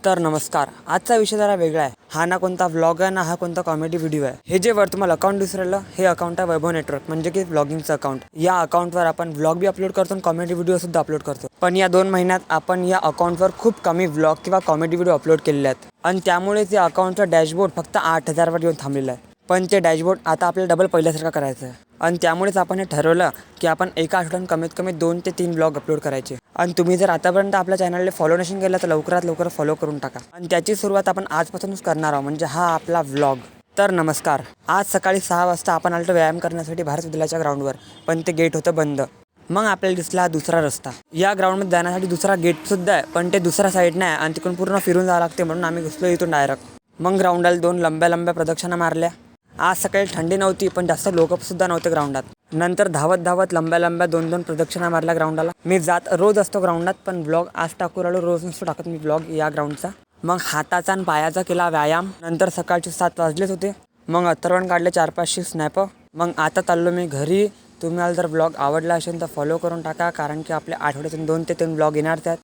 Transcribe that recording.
तर नमस्कार. आजचा विषय जरा वेगळा आहे. हा ना कोणता व्लॉग आहे ना हा कोणता कॉमेडी व्हिडिओ आहे. हे जे वर तुम्हाला अकाउंट दिसू राहिलं हे अकाउंट आहे वैभव नेटवर्क, म्हणजे की व्लॉगिंगचं अकाउंट. या अकाउंटवर आपण व्लॉग बी अपलोड करतो आणि कॉमेडी व्हिडिओ सुद्धा अपलोड करतो. पण या 2 महिन्यात आपण या अकाउंटवर खूप कमी व्लॉग किंवा कॉमेडी व्हिडिओ अपलोड केलेले आहेत आणि त्यामुळेच या अकाउंटचा डॅशबोर्ड फक्त 8,000 वर येऊन थांबलेला आहे. पण ते डॅशबोर्ड आता आपल्याला डबल पहिल्यासारखं करायचं आहे आणि त्यामुळेच आपण हे ठरवलं की आपण एका आठवड्यात कमीत कमी 2 ते 3 व्लॉग अपलोड करायचे. आणि तुम्ही जर आतापर्यंत आपल्या चॅनलला फॉलो नसेल केलं तर लवकरात लवकर फॉलो करून टाका. आणि त्याची सुरुवात आपण आजपासूनच करणार आहोत, म्हणजे हा आपला व्लॉग. तर नमस्कार. आज सकाळी 6 वाजता आपण आलो व्यायाम करण्यासाठी भारत विद्यालयाच्या ग्राउंडवर, पण ते गेट होतं बंद. मग आपल्याला दिसला हा दुसरा रस्ता. या ग्राउंडमध्ये जाण्यासाठी दुसरा गेट सुद्धा आहे, पण ते दुसऱ्या साईडने आहे आणि तिकडून पूर्ण फिरून जावं लागते, म्हणून आम्ही घुसलो इथून डायरेक्ट. मग ग्राउंडाला 2 लंब्या प्रदक्षिणा मारल्या. आज सकाळी थंडी नव्हती पण जास्त लोक सुद्धा नव्हते ग्राउंडात. नंतर धावत लंब्या 2 प्रदक्षिणा मारल्या ग्राउंडाला. मी जात रोज असतो ग्राउंडात, पण ब्लॉग आज टाकू राहिलो, रोज नसतो टाकत मी ब्लॉग या ग्राउंडचा. मग हाताचा आणि पायाचा केला व्यायाम. नंतर सकाळचे 7 वाजलेच होते. मग अथर्वण काढले 4-5 स्नॅप. मग आता चाललो मी घरी. तुम्हाला जर ब्लॉग आवडला असेल तर फॉलो करून टाका, कारण की आपल्या आठवड्यातून 2 ते 3 ब्लॉग येणार त्यात.